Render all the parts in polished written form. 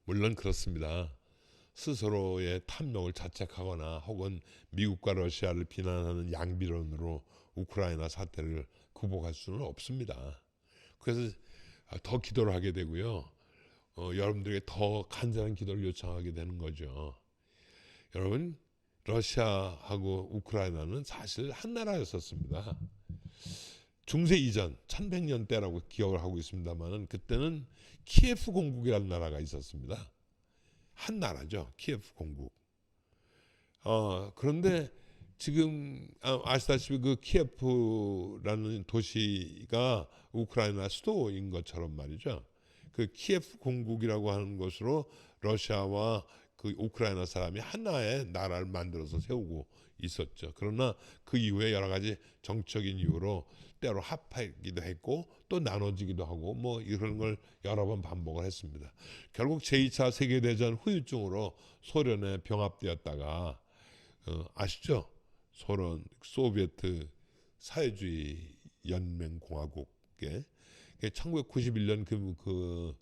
물론 그렇습니다. 스스로의 탐욕을 자책하거나 혹은 미국과 러시아를 비난하는 양비론으로 우크라이나 사태를 극복할 수는 없습니다. 그래서 더 기도를 하게 되고요. 여러분들에게 더 간절한 기도를 요청하게 되는 거죠. 여러분, 러시아하고 우크라이나는 사실 한 나라였었습니다. 중세 이전 1100년대라고 기억을 하고 있습니다만은 그때는 키예프 공국이라는 나라가 있었습니다. 한 나라죠. 키예프 공국. 그런데 지금 아시다시피 그 키예프라는 도시가 우크라이나 수도인 것처럼 말이죠. 그 키예프 공국이라고 하는 것으로 러시아와 그 우크라이나 사람이 하나의 나라를 만들어서 세우고 있었죠. 그러나 그 이후에 여러 가지 정적인 이유로 때로 합하기도 했고 또 나눠지기도 하고 뭐 이런 걸 여러 번 반복을 했습니다. 결국 제2차 세계대전 후유증으로 소련에 병합되었다가 아시죠? 소비에트 사회주의 연맹공화국에 1991년 그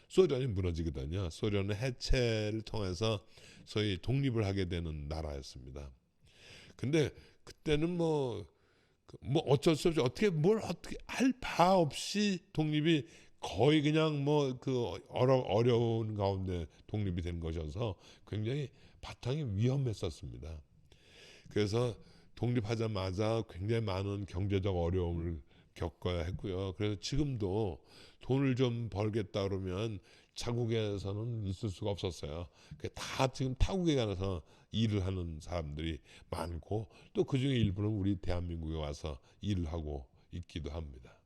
소련이 무너지거든요. 소련의 해체를 통해서 소위 독립을 하게 되는 나라였습니다. 근데 그때는 뭐 어쩔 수 없이 어떻게 할 바 없이 독립이 거의 그냥 뭐 그 어려운 가운데 독립이 된 것이어서 굉장히 바탕이 위험했었습니다. 그래서 독립하자마자 굉장히 많은 경제적 어려움을 겪어야 했고요. 그래서 지금도 돈을 좀 벌겠다 그러면 자국에서는 있을 수가 없었어요. 다 지금 타국에 가서 일을 하는 사람들이 많고 또 그중에 일부는 우리 대한민국에 와서 일을 하고 있기도 합니다.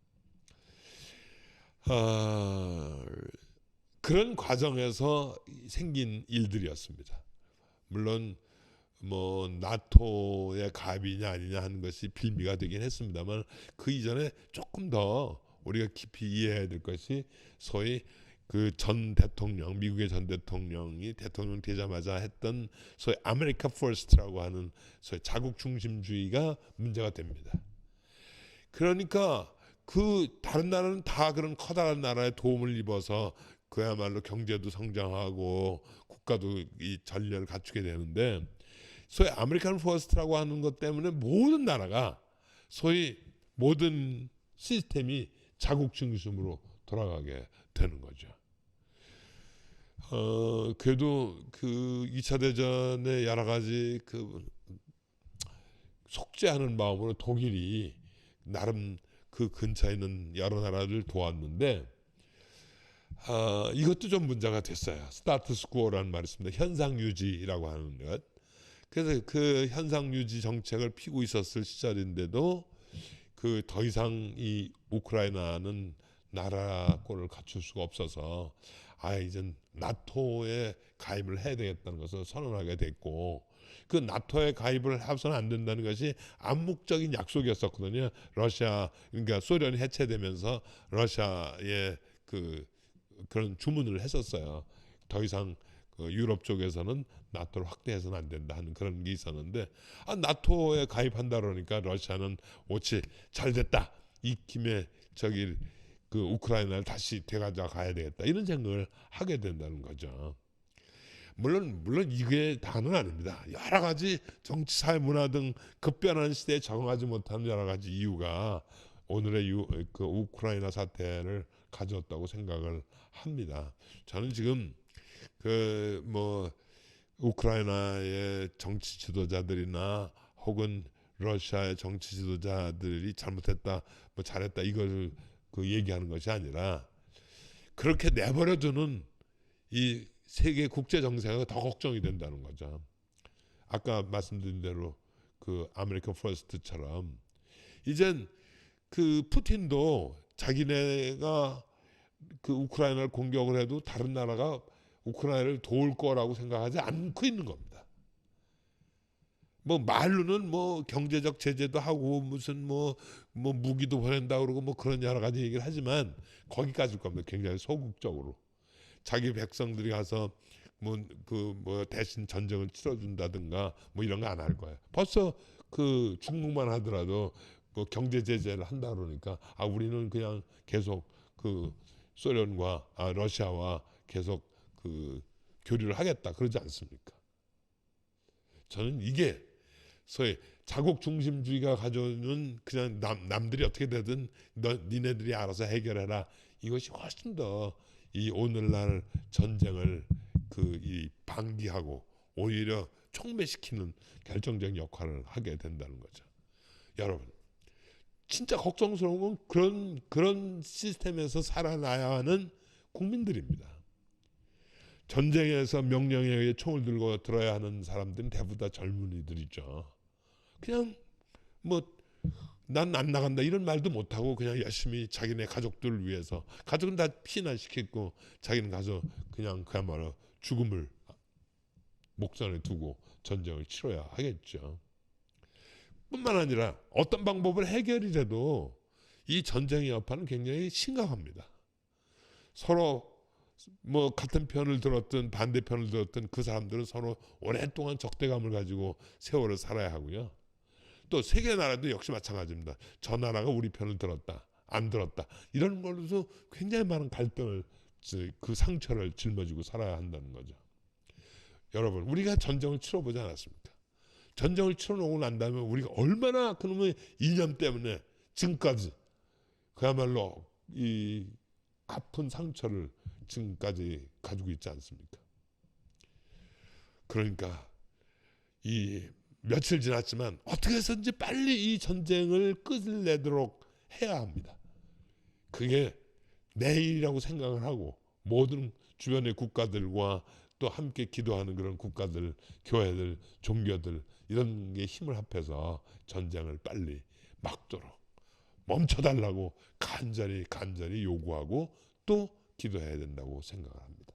그런 과정에서 생긴 일들이었습니다. 물론 뭐 나토의 가입이냐 아니냐 하는 것이 빌미가 되긴 했습니다만 그 이전에 조금 더 우리가 깊이 이해해야 될 것이 소위 그 전 대통령 미국의 전 대통령이 대통령 되자마자 했던 소위 아메리카 퍼스트라고 하는 소위 자국 중심주의가 문제가 됩니다. 그러니까 그 다른 나라는 다 그런 커다란 나라에 도움을 입어서 그야말로 경제도 성장하고 국가도 이 전략을 갖추게 되는데 소위 아메리칸 퍼스트라고 하는 것 때문에 모든 나라가 소위 모든 시스템이 자국 중심으로 돌아가게 되는 거죠. 그래도 그 2차 대전에 여러 가지 그 속죄하는 마음으로 독일이 나름 그 근처에 있는 여러 나라를 도왔는데 이것도 좀 문제가 됐어요. 스타트스코어라는 말이 있습니다. 현상 유지라고 하는 것. 그래서 그 현상 유지 정책을 피고 있었을 시절인데도 그 더 이상 이 우크라이나는 나라권을 갖출 수가 없어서 이젠 나토에 가입을 해야 되겠다는 것을 선언하게 됐고 그 나토에 가입을 해서는 안 된다는 것이 암묵적인 약속이었었거든요. 러시아 그러니까 소련이 해체되면서 러시아에 그런 주문을 했었어요. 더 이상 그 유럽 쪽에서는 나토를 확대해서는 안 된다 하는 그런 게 있었는데 나토에 가입한다 그러니까 러시아는 옳지 잘 됐다 이 김에 저기 그 우크라이나를 다시 되찾아 가야 되겠다 이런 생각을 하게 된다는 거죠. 물론 이게 다는 아닙니다. 여러 가지 정치, 사회, 문화 등 급변하는 시대에 적응하지 못하는 여러 가지 이유가 오늘의 그 우크라이나 사태를 가져왔다고 생각을 합니다. 저는 지금 그 뭐 우크라이나의 정치 지도자들이나 혹은 러시아의 정치 지도자들이 잘못했다, 뭐 잘했다 이걸 그 얘기하는 것이 아니라 그렇게 내버려두는 이 세계 국제 정세가 더 걱정이 된다는 거죠. 아까 말씀드린 대로 그 아메리칸 퍼스트처럼 이젠 그 푸틴도 자기네가 그 우크라이나를 공격을 해도 다른 나라가 우크라이나를 도울 거라고 생각하지 않고 있는 겁니다. 뭐 말로는 뭐 경제적 제재도 하고 무슨 뭐 무기도 보낸다 그러고 뭐 그런 여러 가지 얘기를 하지만 거기까지일 겁니다. 굉장히 소극적으로 자기 백성들이 가서 뭐 대신 전쟁을 치러준다든가 뭐 이런 거 안 할 거예요. 벌써 그 중국만 하더라도 뭐 경제 제재를 한다 그러니까 우리는 그냥 계속 그 소련과 러시아와 계속 그 교류를 하겠다 그러지 않습니까? 저는 이게 소위 자국 중심주의가 가져오는 그냥 남들이 어떻게 되든 니네들이 알아서 해결해라, 이것이 훨씬 더 이 오늘날 전쟁을 이 방기하고 오히려 촉매시키는 결정적 역할을 하게 된다는 거죠. 여러분, 진짜 걱정스러운 건 그런 시스템에서 살아나야 하는 국민들입니다. 전쟁에서 명령에 의해 총을 들고 들어야 하는 사람들은 대부분 다 젊은이들이죠. 그냥 뭐 난 안 나간다 이런 말도 못하고 그냥 열심히 자기네 가족들을 위해서, 가족은 다 피난시켰고 자기는 가서 그냥 그야말로 죽음을 목전에 두고 전쟁을 치러야 하겠죠. 뿐만 아니라 어떤 방법을 해결이 돼도 이 전쟁의 여파는 굉장히 심각합니다. 서로 뭐 같은 편을 들었든 반대편을 들었든 그 사람들은 서로 오랫동안 적대감을 가지고 세월을 살아야 하고요. 또 세계 나라도 역시 마찬가지입니다. 저 나라가 우리 편을 들었다, 안 들었다, 이런 걸로도 굉장히 많은 갈등을, 그 상처를 짊어지고 살아야 한다는 거죠. 여러분, 우리가 전쟁을 치러보지 않았습니까? 전쟁을 치러놓고 난 다음에 우리가 얼마나 그놈의 이념 때문에 지금까지 그야말로 이 아픈 상처를 지금까지 가지고 있지 않습니까? 그러니까 이 며칠 지났지만 어떻게 해서든지 빨리 이 전쟁을 끝을 내도록 해야 합니다. 그게 내일이라고 생각을 하고 모든 주변의 국가들과 또 함께 기도하는 그런 국가들, 교회들, 종교들 이런 게 힘을 합해서 전쟁을 빨리 막도록 멈춰달라고 간절히 요구하고 또 기도해야 된다고 생각을 합니다.